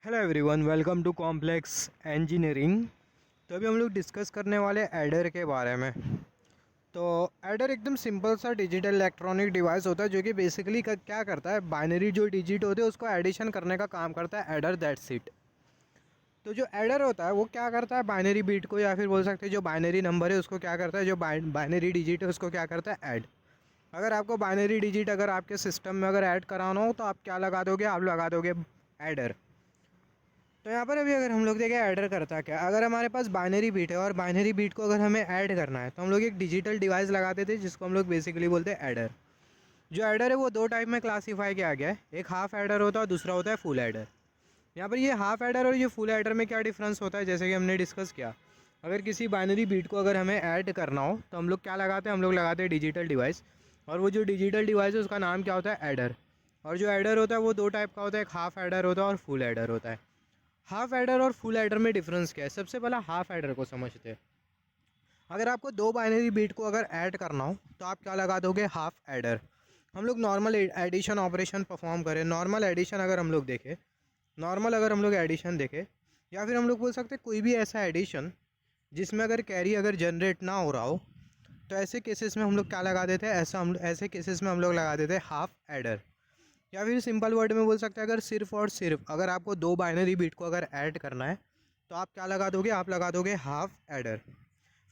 Hello everyone, welcome to complex engineering. तो अभी हम लोग डिस्कस करने वाले एडर के बारे में। तो एडर एकदम सिंपल सा डिजिटल इलेक्ट्रॉनिक डिवाइस होता है जो कि बेसिकली क्या करता है, बाइनरी जो डिजिट होते हैं उसको एडिशन करने का काम करता है एडर, दैट्स इट। तो जो एडर होता है वो क्या करता है, बाइनरी बीट को या फिर बोल सकते हैं जो बाइनरी नंबर है उसको क्या करता है, जो बाइनरी डिजिट है उसको क्या करता है, ऐड। अगर आपको बाइनरी डिजिट अगर आपके सिस्टम में अगर ऐड कराना हो तो आप क्या लगा दोगे, आप लगा दोगे एडर। तो यहाँ पर अभी अगर हम लोग देखें एडर करता क्या, अगर हमारे पास बाइनरी बीट है और बाइनरी बीट को अगर हमें ऐड करना है तो हम लोग एक डिजिटल डिवाइस लगाते थे जिसको हम लोग बेसिकली बोलते हैं एडर। जो एडर है वो दो टाइप में क्लासीफाई किया गया है, एक हाफ एडर होता है और दूसरा होता है फुल एडर। यहाँ पर ये हाफ एडर और ये फुल एडर में क्या डिफरेंस होता है, जैसे कि हमने डिस्कस किया, अगर किसी बाइनरी बीट को अगर हमें ऐड करना हो तो हम लोग क्या लगाते हैं, हम लोग लगाते हैं डिजिटल डिवाइस। और वो जो डिजिटल डिवाइस है उसका नाम क्या होता है, एडर। और जो एडर होता है वो दो टाइप का होता है, एक हाफ एडर होता है और फुल एडर होता है। हाफ एडर और फुल एडर में डिफरेंस क्या है, सबसे पहला हाफ एडर को समझते हैं। अगर आपको दो बाइनरी बीट को अगर ऐड करना हो तो आप क्या लगा दोगे, हाफ एडर। हम लोग नॉर्मल एडिशन ऑपरेशन परफॉर्म करें, नॉर्मल एडिशन अगर हम लोग देखें, नॉर्मल अगर हम लोग एडिशन देखें, या फिर हम लोग बोल सकते हैं कोई भी ऐसा एडिशन जिसमें अगर कैरी अगर जनरेट ना हो रहा हो, तो ऐसे केसेस में हम लोग क्या लगा देते हैं, ऐसे केसेस में हम लोग लगा देते हैं हाफ एडर। या फिर सिंपल वर्ड में बोल सकते हैं, अगर सिर्फ और सिर्फ अगर आपको दो बाइनरी बीट को अगर ऐड करना है तो आप क्या लगा दोगे, आप लगा दोगे हाफ एडर।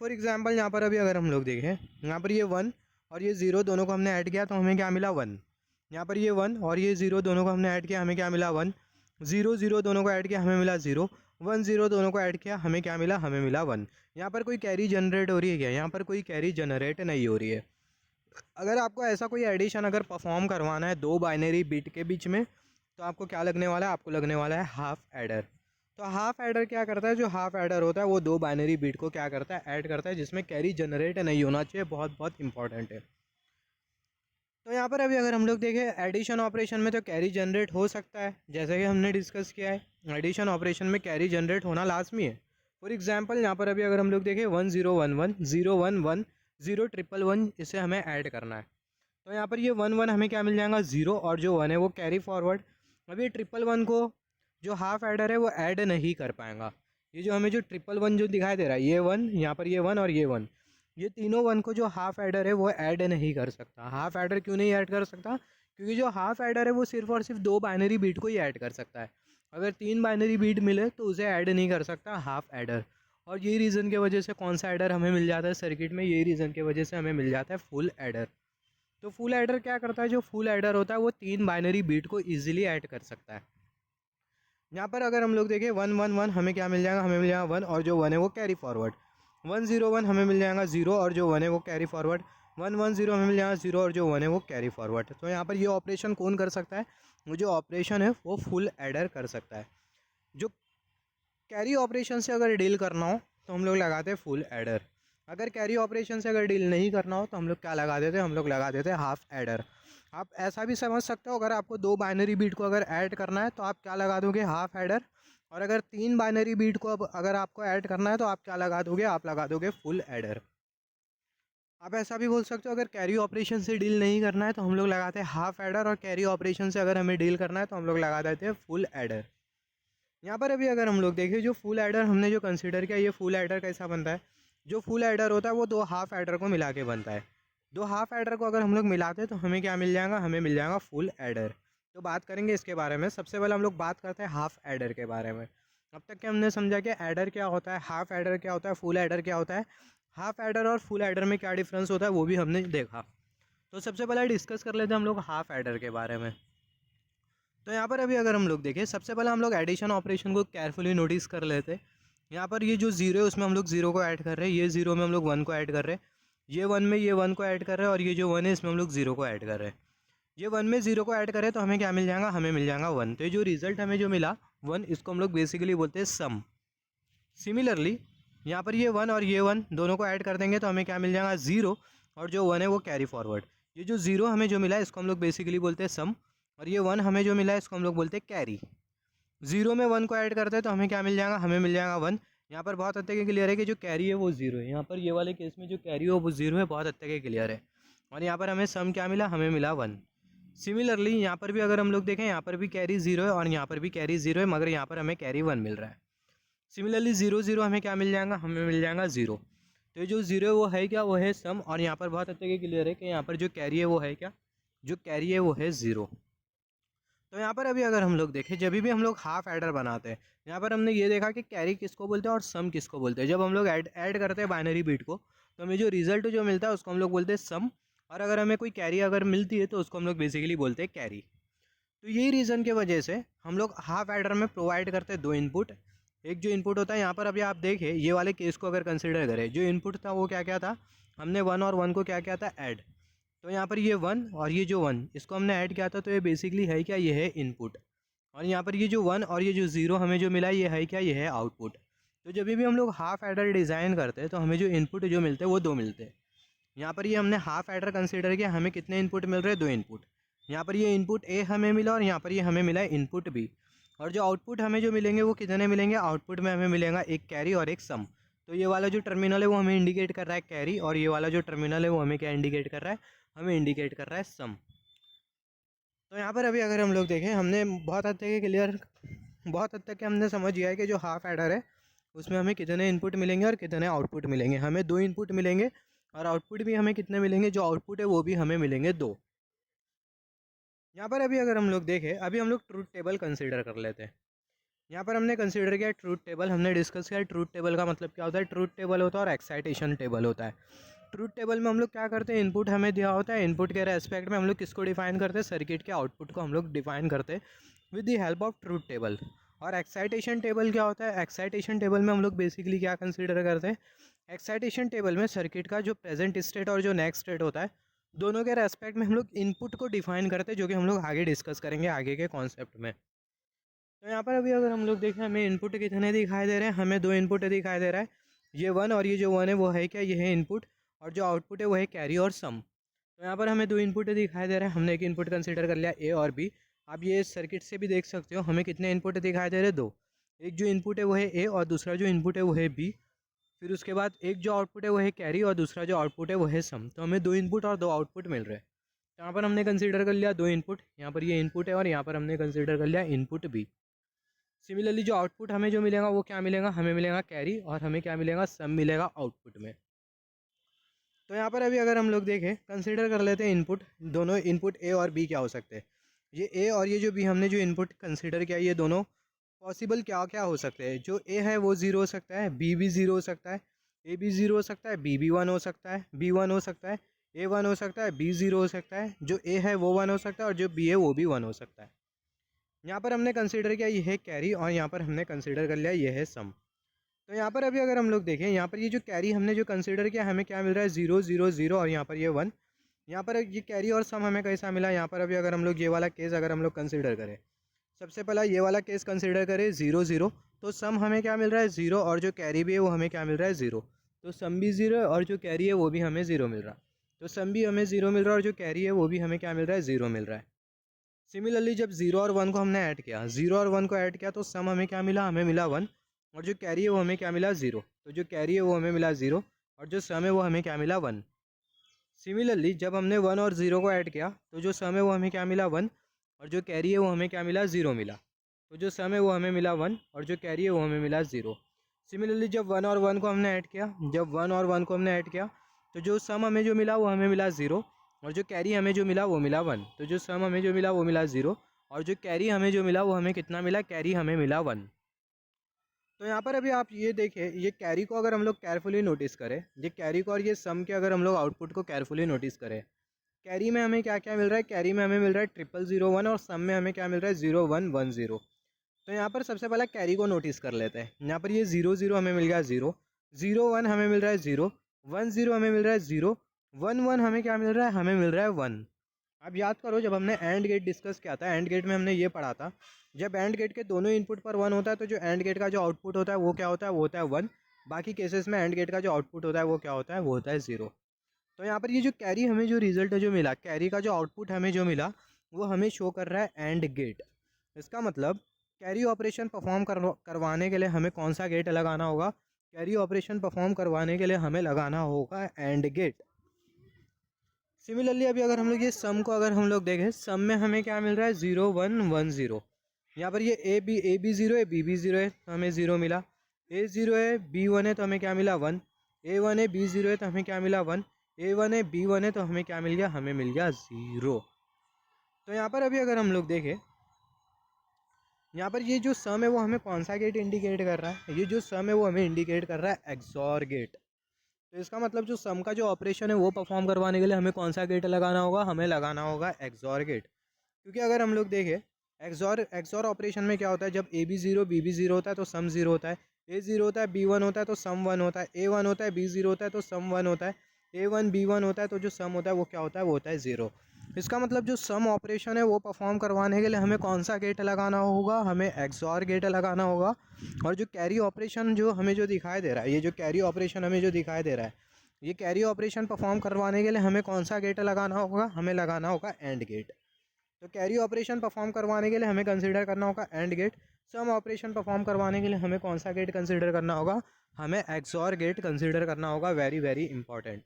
फॉर एग्जांपल यहाँ पर अभी अगर हम लोग देखें, यहाँ पर ये 1 और ये 0 दोनों को हमने ऐड किया तो हमें क्या मिला, 1। यहाँ पर ये 1 और ये 0 दोनों को हमने ऐड किया, हमें क्या मिला, 1। 0 0 दोनों को ऐड किया, हमें मिला 0। 1 0 दोनों को ऐड किया, हमें क्या मिला, हमें मिला 1। यहाँ पर कोई कैरी जनरेट हो रही है क्या, यहाँ पर कोई कैरी जनरेट नहीं हो रही है। अगर आपको ऐसा कोई एडिशन अगर परफॉर्म करवाना है दो बाइनरी बिट के बीच में तो आपको क्या लगने वाला है, आपको लगने वाला है हाफ एडर। तो हाफ एडर क्या करता है, जो हाफ एडर होता है वो दो बाइनरी बिट को क्या करता है, ऐड करता है, जिसमें कैरी जनरेट नहीं होना चाहिए, बहुत बहुत इंपॉर्टेंट है। तो यहाँ पर अभी अगर हम लोग देखें एडिशन ऑपरेशन में तो कैरी जनरेट हो सकता है, जैसे कि हमने डिस्कस किया है एडिशन ऑपरेशन में कैरी जनरेट होना लाजमी है। फॉर एग्जाम्पल यहाँ पर अभी अगर हम लोग देखें 1 0 1 1 0 1 1 0 1 1 1, इसे हमें ऐड करना है। तो यहाँ पर ये 1 1 हमें क्या मिल जाएगा, 0, और जो 1 है वो कैरी फॉरवर्ड। अब ये 1 1 1 को जो हाफ एडर है वो ऐड नहीं कर पाएगा। ये जो हमें जो 1 1 1 जो दिखाई दे रहा है, ये 1, यहाँ पर ये 1 और ये 1, ये तीनों 1 को जो हाफ एडर है वो ऐड नहीं कर सकता। हाफ एडर क्यों नहीं ऐड कर सकता, क्योंकि जो हाफ एडर है वो सिर्फ और सिर्फ दो बाइनरी बीट को ही ऐड कर सकता है। अगर तीन बाइनरी बीट मिले तो उसे ऐड नहीं कर सकता हाफ एडर। और यही रीज़न की वजह से कौन सा एडर हमें मिल जाता है सर्किट में, यही रीज़न की वजह से हमें मिल जाता है फुल एडर। तो फुल एडर क्या करता है, जो फुल एडर होता है वो तीन बाइनरी बीट को ईजिली ऐड कर सकता है। यहाँ पर अगर हम लोग देखें 1 1 1 हमें क्या मिल जाएगा, हमें मिल जाएगा 1 और जो 1 है वो कैरी फॉरवर्ड। 1 0 1 हमें मिल जाएगा 0 और जो 1 है वो कैरी फॉरवर्ड। 1 1 0 हमें मिल जाएगा 0 और जो 1 है वो कैरी फॉरवर्ड। तो यहाँ पर ये ऑपरेशन कौन कर सकता है, वो जो ऑपरेशन है वो फुल एडर कर सकता है। जो कैरी ऑपरेशन से अगर डील करना हो तो हम लोग लगाते हैं फुल एडर। अगर कैरी ऑपरेशन से अगर डील नहीं करना हो तो हम लोग क्या लगा देते हैं, हम लोग लगा देते हैं हाफ एडर। आप ऐसा भी समझ सकते हो, अगर आपको दो बाइनरी बीट को अगर ऐड करना है तो आप क्या लगा दोगे, हाफ एडर। और अगर तीन बाइनरी बीट को अब अगर आपको ऐड करना है तो आप क्या लगा दोगे, आप लगा दोगे फुल एडर। आप ऐसा भी बोल सकते हो, अगर कैरी ऑपरेशन से डील नहीं करना है तो हम लोग लगाते हैं हाफ एडर, और कैरी ऑपरेशन से अगर हमें डील करना है तो हम लोग लगा देते हैं फुल एडर। यहाँ पर अभी अगर हम लोग देखें, जो फुल एडर हमने जो कंसिडर किया, ये फुल एडर कैसा बनता है, जो फुल एडर होता है वो दो हाफ एडर को मिला के बनता है। दो हाफ एडर को अगर हम लोग मिलाते हैं तो हमें क्या मिल जाएगा, हमें मिल जाएगा फुल एडर। तो बात करेंगे इसके बारे में। सबसे पहले हम लोग बात करते हैं हाफ एडर के बारे में। अब तक के हमने समझा कि एडर क्या होता है, हाफ एडर क्या होता है, फुल एडर क्या होता है। हाफ एडर और फुल एडर में क्या डिफरेंस होता है वो भी हमने देखा। तो सबसे पहले डिस्कस कर लेते हैं हम लोग हाफ एडर के बारे में। तो यहाँ पर अभी अगर हम लोग देखें, सबसे पहले हम लोग एडिशन ऑपरेशन को केयरफुली नोटिस कर लेते हैं। यहाँ पर ये जो जीरो है उसमें हम लोग जीरो को ऐड कर रहे हैं, ये जीरो में हम लोग 1 को ऐड कर रहे हैं, ये 1 में ये 1 को ऐड कर रहे हैं, और ये जो 1 है इसमें हम लोग 0 को ऐड कर रहे हैं। ये 1 में 0 को ऐड करें तो हमें क्या मिल जाएगा, हमें मिल जाएगा 1। तो ये जो रिजल्ट हमें जो मिला 1, इसको हम लोग बेसिकली बोलते हैं सम। सिमिलरली यहाँ पर ये 1 और ये 1 दोनों को ऐड कर देंगे तो हमें क्या मिल जाएगा, 0, और जो 1 है वो कैरी फॉरवर्ड। ये जो 0 हमें जो मिला है इसको हम लोग बेसिकली बोलते हैं सम, और ये 1 हमें जो मिला है इसको हम लोग बोलते हैं कैरी। 0 में 1 को ऐड करते हैं तो हमें क्या मिल जाएगा, हमें मिल जाएगा 1। यहाँ पर बहुत हद तक क्लियर है कि जो कैरी है वो 0 है। यहाँ पर ये वाले केस में जो कैरी हो वो 0 है, बहुत हद तक क्लियर है। और यहाँ पर हमें सम क्या मिला, हमें मिला 1। सिमिलरली यहाँ पर भी अगर हम लोग देखें, यहाँ पर भी कैरी 0 है और यहाँ पर भी कैरी 0 है, मगर यहाँ पर हमें कैरी 1 मिल रहा है। सिमिलरली 0 0 हमें क्या मिल जाएगा, हमें मिल जाएगा 0। तो ये जो 0 है वो है क्या, वो है सम। और यहाँ पर बहुत अच्छे क्लियर है कि यहाँ पर जो कैरी है वो है क्या, जो कैरी है वो है 0। तो यहाँ पर अभी अगर हम लोग देखें, जब भी हम लोग हाफ एडर बनाते हैं, यहाँ पर हमने ये देखा कि कैरी किसको बोलते हैं और सम किसको बोलते हैं। जब हम लोग ऐड करते हैं बाइनरी बीट को, तो हमें जो रिजल्ट जो मिलता है उसको हम लोग बोलते हैं सम। और अगर हमें कोई कैरी अगर मिलती है तो उसको हम लोग बेसिकली बोलते हैं कैरी। तो यही रीज़न की वजह से हम लोग हाफ एडर में प्रोवाइड करते हैं 2 इनपुट। एक जो इनपुट होता है, यहाँ पर अभी आप देखें ये वाले केस को अगर कंसिडर करें, जो इनपुट था वो क्या क्या था, हमने 1 और 1 को क्या क्या था, ऐड। तो यहाँ पर ये 1 और ये जो 1 इसको हमने ऐड किया था, तो ये बेसिकली है क्या, ये है इनपुट। और यहाँ पर ये जो 1 और ये जो 0 हमें जो मिला ये है क्या, ये है आउटपुट। तो जब भी हम लोग हाफ एडर डिज़ाइन करते हैं तो हमें जो इनपुट जो मिलते हैं वो 2 मिलते हैं। यहाँ पर ये हमने हाफ एडर कंसिडर किया, हमें कितने इनपुट मिल रहे हैं, 2 इनपुट। यहाँ पर ये इनपुट ए हमें मिला और यहाँ पर ये हमें मिला है इनपुट बी। और जो आउटपुट हमें जो मिलेंगे वो कितने मिलेंगे, आउटपुट में हमें मिलेगा एक कैरी और एक सम। तो ये वाला जो टर्मिनल है वो हमें इंडिकेट कर रहा है कैरी, और ये वाला जो टर्मिनल है वो हमें क्या इंडिकेट कर रहा है, हमें इंडिकेट कर रहा है सम। तो यहाँ पर अभी अगर हम लोग देखें, हमने बहुत हद तक क्लियर, बहुत हद तक हमने समझ गया है कि जो हाफ एडर है उसमें हमें कितने इनपुट मिलेंगे और कितने आउटपुट मिलेंगे। हमें 2 इनपुट मिलेंगे और आउटपुट भी हमें कितने मिलेंगे, जो आउटपुट है वो भी हमें मिलेंगे 2। यहाँ पर अभी अगर हम लोग देखें, अभी हम लोग ट्रूथ टेबल कंसीडर कर लेते हैं। यहाँ पर हमने कंसीडर किया ट्रूथ टेबल, हमने डिस्कस किया ट्रूथ टेबल का मतलब क्या होता है। ट्रूथ टेबल होता है और एक्साइटेशन टेबल होता है। ट्रूथ टेबल में हम लोग क्या करते हैं, इनपुट हमें दिया होता है, इनपुट के रेस्पेक्ट में हम लोग किसको डिफाइन करते हैं, सर्किट के आउटपुट को हम लोग डिफाइन करते हैं with the help of truth table. और एक्साइटेशन टेबल क्या होता है, एक्साइटेशन टेबल में हम लोग बेसिकली क्या कंसीडर करते हैं, एक्साइटेशन टेबल में सर्किट का जो प्रेजेंट स्टेट और जो नेक्स्ट स्टेट होता है, दोनों के रेस्पेक्ट में हम लोग इनपुट को डिफाइन करते हैं, जो कि हम लोग आगे डिस्कस करेंगे आगे के कॉन्सेप्ट में। तो यहाँ पर अभी अगर हम लोग देखें, हमें इनपुट कितने दिखाई दे रहे हैं, हमें 2 इनपुट दिखाई दे रहा है, ये 1 और ये जो 1 है वो है क्या, ये है इनपुट। और जो आउटपुट है वो है कैरी और सम। तो यहाँ पर हमें 2 इनपुट दिखाई दे रहे हैं, हमने एक इनपुट कंसीडर कर लिया ए और बी। आप ये सर्किट से भी देख सकते हो हमें कितने इनपुट दिखाई दे रहे हैं, 2। एक जो इनपुट है वो है ए और दूसरा जो इनपुट है वो है बी। फिर उसके बाद एक जो आउटपुट है वो है कैरी और दूसरा जो आउटपुट है वो है सम। तो हमें 2 इनपुट और 2 आउटपुट मिल रहे हैं। तो यहाँ पर हमने कंसीडर कर लिया 2 इनपुट, यहाँ पर ये इनपुट है और यहाँ पर हमने कंसीडर कर लिया इनपुट बी। सिमिलरली जो आउटपुट हमें जो मिलेगा वो क्या मिलेगा, हमें मिलेगा कैरी और हमें क्या मिलेगा, सम मिलेगा आउटपुट में। तो यहाँ पर अभी अगर हम लोग देखें, कंसीडर कर लेते हैं इनपुट, दोनों इनपुट ए और बी क्या हो सकते हैं। ये ए और ये जो बी हमने जो इनपुट कंसीडर किया, ये दोनों पॉसिबल क्या क्या हो सकते हैं। जो ए है वो 0 हो सकता है, बी भी 0 हो सकता है, ए भी 0 हो सकता है, बी भी 1 हो सकता है, बी 1 हो सकता है, ए 1 हो सकता है, बी 0 हो सकता है, जो ए है वो 1 हो सकता है और जो बी है वो भी 1 हो सकता है। यहाँ पर हमने कंसीडर किया ये है कैरी और यहाँ पर हमने कंसीडर कर लिया ये है सम। तो यहाँ पर अभी अगर हम लोग देखें, यहाँ पर ये जो कैरी हमने जो कंसीडर किया, हमें क्या मिल रहा है, 0 0 0 और यहाँ पर ये 1। यहाँ पर ये कैरी और सम हमें कैसा मिला, यहाँ पर अभी अगर हम लोग ये वाला केस अगर हम लोग कंसीडर करें, सबसे पहला ये वाला केस कंसीडर करें 0 0, तो सम हमें क्या मिल रहा है 0 और जो कैरी भी है वो हमें क्या मिल रहा है 0। तो सम भी 0 और जो कैरी है वो भी हमें 0 मिल रहा है। तो सम भी हमें 0 मिल रहा है और जो कैरी है वो भी हमें क्या मिल रहा है, 0 मिल रहा है। सिमिलरली जब 0 और 1 को हमने ऐड किया, 0 और 1 को ऐड किया तो सम हमें क्या मिला, हमें मिला 1 और जो कैरी है वो हमें क्या मिला 0। तो जो कैरी है वो हमें मिला 0 और जो सम है वो हमें क्या मिला 1। सिमिलरली जब हमने 1 और 0 को ऐड किया तो जो सम है वो हमें क्या मिला 1 और जो कैरी है वो हमें क्या मिला 0 मिला। तो जो सम है वो हमें मिला 1 और जो कैरी है वो हमें मिला 0। सिमिलरली जब 1 और 1 को हमने ऐड किया, जब 1 और 1 को हमने ऐड किया तो जो सम हमें जो मिला वो हमें मिला 0 और जो कैरी हमें जो मिला वो मिला 1। तो जो सम हमें जो मिला वो मिला 0 और जो कैरी हमें जो मिला वो हमें कितना मिला, कैरी हमें मिला 1। तो यहाँ पर अभी आप ये देखें, ये कैरी को अगर हम लोग केयरफुली नोटिस करें, ये कैरी को और ये सम के अगर हम लोग आउटपुट को केयरफुली नोटिस करें, कैरी में हमें क्या क्या मिल रहा है, कैरी में हमें मिल रहा है 0001 और सम में हमें क्या मिल रहा है 0110। तो यहाँ पर सबसे पहले कैरी को नोटिस कर लेते हैं। यहाँ पर ये 00 हमें मिल गया 0, 01 हमें मिल रहा है 0, 10 हमें मिल रहा है 0, 11 हमें क्या मिल रहा है, हमें मिल रहा है 1। अब याद करो जब हमने एंड गेट डिस्कस किया था, एंड गेट में हमने ये पढ़ा था, जब एंड गेट के दोनों इनपुट पर 1 होता है तो जो एंड गेट का जो आउटपुट होता है वो क्या होता है, वो होता है 1। बाकी केसेस में एंड गेट का जो आउटपुट होता है वो क्या होता है, वो होता है 0। तो यहाँ पर ये जो कैरी हमें जो रिजल्ट जो मिला, कैरी का जो आउटपुट हमें जो मिला वो हमें शो कर रहा है एंड गेट। इसका मतलब कैरी ऑपरेशन परफॉर्म करवाने के लिए हमें कौन सा गेट लगाना होगा, कैरी ऑपरेशन परफॉर्म करवाने के लिए हमें लगाना होगा एंड गेट। सिमिलरली अभी अगर हम लोग ये सम को अगर हम लोग देखें, सम में हमें क्या मिल रहा है 0 1 1 0। यहाँ पर ये ए बी 0 है, बी 0 है तो हमें 0 मिला, ए 0 है बी 1 है तो हमें क्या मिला 1, ए 1 है बी 0 है तो हमें क्या मिला 1, ए 1 है बी 1 है तो हमें क्या मिल गया, हमें मिल गया 0। तो यहाँ पर अभी अगर हम लोग देखें, यहाँ पर ये जो सम है वो हमें कौन सा गेट इंडिकेट कर रहा है, ये जो सम है वो हमें इंडिकेट कर रहा है एक्सॉर गेट। तो इसका मतलब जो सम का जो ऑपरेशन है वो परफॉर्म करवाने के लिए हमें कौन सा गेट लगाना होगा, हमें लगाना होगा एक्सॉर गेट। क्योंकि अगर हम लोग देखें एक्सॉर ऑपरेशन में क्या होता है, जब ए बी 0 बी भी 0 होता है तो सम 0 होता है, ए 0 होता है बी 1 होता है तो सम 1 होता है, ए 1 होता है बी 0 होता है तो सम 1 होता है, ए 1 बी 1 होता है तो जो सम होता है वो क्या होता है, वो होता है 0। इसका मतलब जो सम ऑपरेशन है वो परफॉर्म करवाने के लिए हमें कौन सा गेट लगाना होगा, हमें एक्सॉर गेट लगाना होगा। और जो कैरी ऑपरेशन जो हमें जो दिखाई दे रहा है, ये जो कैरी ऑपरेशन हमें जो दिखाई दे रहा है, ये कैरी ऑपरेशन परफॉर्म करवाने के लिए हमें कौन सा गेट लगाना होगा, हमें लगाना होगा एंड गेट। तो कैरी ऑपरेशन परफॉर्म करवाने के लिए हमें कंसीडर करना होगा and gate. Sum operation perform करवाने के लिए हमें कौन सा गेट कंसीडर करना होगा, हमें एक्सॉर गेट कंसीडर करना होगा। Very very important.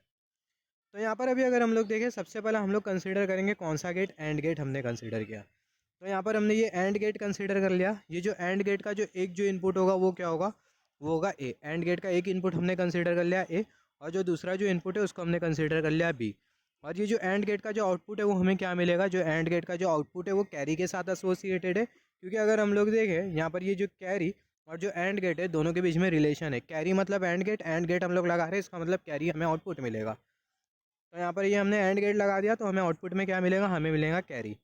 तो यहाँ पर अभी अगर हम लोग देखें, सबसे पहले हम लोग कंसीडर करेंगे कौन सा गेट, एंड गेट हमने कंसीडर किया। तो यहाँ पर हमने ये एंड गेट कंसीडर कर लिया। ये जो एंड गेट का जो एक जो इनपुट होगा वो क्या होगा, वो होगा ए। एंड गेट का एक इनपुट हमने कंसीडर कर लिया ए, और जो दूसरा जो इनपुट है उसको हमने कंसीडर कर लिया बी। और ये जो एंड गेट का जो आउटपुट है वो हमें क्या मिलेगा, जो एंड गेट का जो आउटपुट है वो कैरी के साथ एसोसिएटेड है। क्योंकि अगर हम लोग देखें यहाँ पर ये जो कैरी और जो एंड गेट है दोनों के बीच में रिलेशन है। कैरी मतलब एंड गेट हम लोग लगा रहे हैं, इसका मतलब कैरी हमें आउटपुट मिलेगा। तो यहाँ पर ये हमने एंड गेट लगा दिया तो हमें आउटपुट में क्या मिलेगा, हमें मिलेगा कैरी।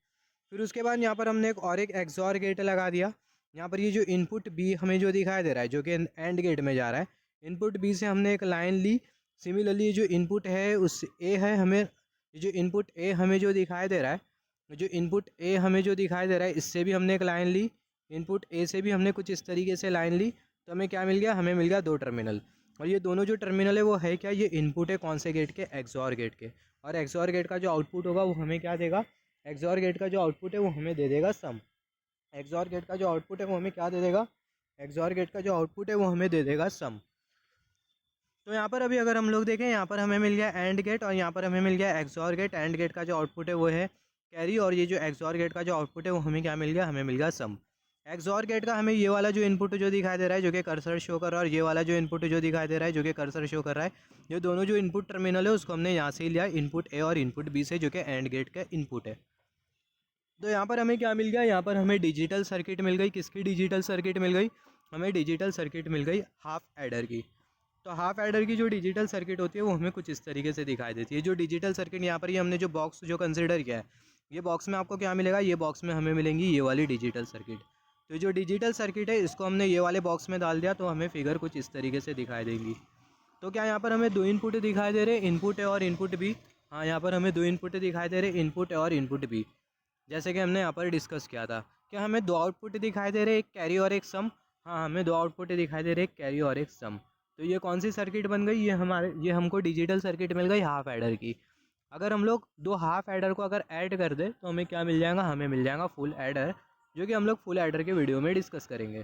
फिर उसके बाद यहाँ पर हमने एक एक्सॉर गेट लगा दिया। यहाँ पर ये जो इनपुट बी हमें जो दिखाई दे रहा है जो कि एंड गेट में जा रहा है, इनपुट बी से हमने एक लाइन ली। सिमिलरली जो इनपुट है उस ए है, हमें जो इनपुट ए हमें जो दिखाई दे रहा है, जो इनपुट ए हमें जो दिखाई दे रहा है इससे भी हमने एक लाइन ली। इनपुट ए से भी हमने कुछ इस तरीके से लाइन ली तो हमें क्या मिल गया, हमें मिल गया 2 टर्मिनल। और ये दोनों जो टर्मिनल है वो है क्या, ये इनपुट है कौन से गेट के, एक्सॉर गेट के। और एक्सॉर गेट का जो आउटपुट होगा वो हमें क्या देगा, एक्सॉर गेट का जो आउटपुट है वो हमें दे देगा सम। एक्सॉर गेट का जो आउटपुट है वो हमें क्या दे देगा, एक्सॉर गेट का जो आउटपुट है वो हमें दे देगा सम। तो यहाँ पर अभी अगर हम लोग देखें, यहाँ पर हमें मिल गया एंड गेट और यहाँ पर हमें मिल गया एक्सॉर गेट। एंड गेट का जो आउटपुट है वो है कैरी, और ये जो एक्सॉर गेट का जो आउटपुट है वो हमें क्या मिल गया, हमें मिल गया सम। एक्सॉर गेट का हमें ये वाला जो इनपुट जो दिखाई दे रहा है जो कि कर्सर शो कर रहा है, और ये वाला जो इनपुट जो दिखाई दे रहा है जो कि कर्सर शो कर रहा है, ये दोनों जो इनपुट टर्मिनल है उसको हमने यहाँ से ही लिया, इनपुट ए और इनपुट बी से, जो कि एंड गेट का इनपुट है। तो यहाँ पर हमें क्या मिल गया, यहाँ पर हमें डिजिटल सर्किट मिल गई। किसकी डिजिटल सर्किट मिल गई, हमें डिजिटल सर्किट मिल गई हाफ एडर की। तो हाफ एडर की जो डिजिटल सर्किट होती है वो हमें कुछ इस तरीके से दिखाई देती है। जो डिजिटल सर्किट यहाँ पर ये हमने जो बॉक्स जो कंसिडर किया है, ये बॉक्स में आपको क्या मिलेगा, ये बॉक्स में हमें मिलेंगी ये वाली डिजिटल सर्किट। तो जो डिजिटल सर्किट है इसको हमने ये वाले बॉक्स में डाल दिया तो हमें फिगर कुछ इस तरीके से दिखाई देंगी। तो क्या यहाँ पर हमें 2 इनपुट दिखाई दे रहे, इनपुट ए और इनपुट बी। हाँ, यहाँ पर हमें 2 इनपुट दिखाई दे रहे, इनपुट ए और इनपुट बी, जैसे कि हमने यहाँ पर डिस्कस किया था। क्या हमें 2 आउटपुट दिखाई दे रहे, एक कैरी और एक सम। हाँ, हमें 2 आउटपुट दिखाई दे रहे, एक कैरी और एक सम। तो ये कौन सी सर्किट बन गई, ये हमको डिजिटल सर्किट मिल गई हाफ एडर की। अगर हम लोग 2 हाफ एडर को अगर ऐड कर दे तो हमें क्या मिल जाएगा, हमें मिल जाएगा फुल एडर, जो कि हम लोग फुल एडर के वीडियो में डिस्कस करेंगे।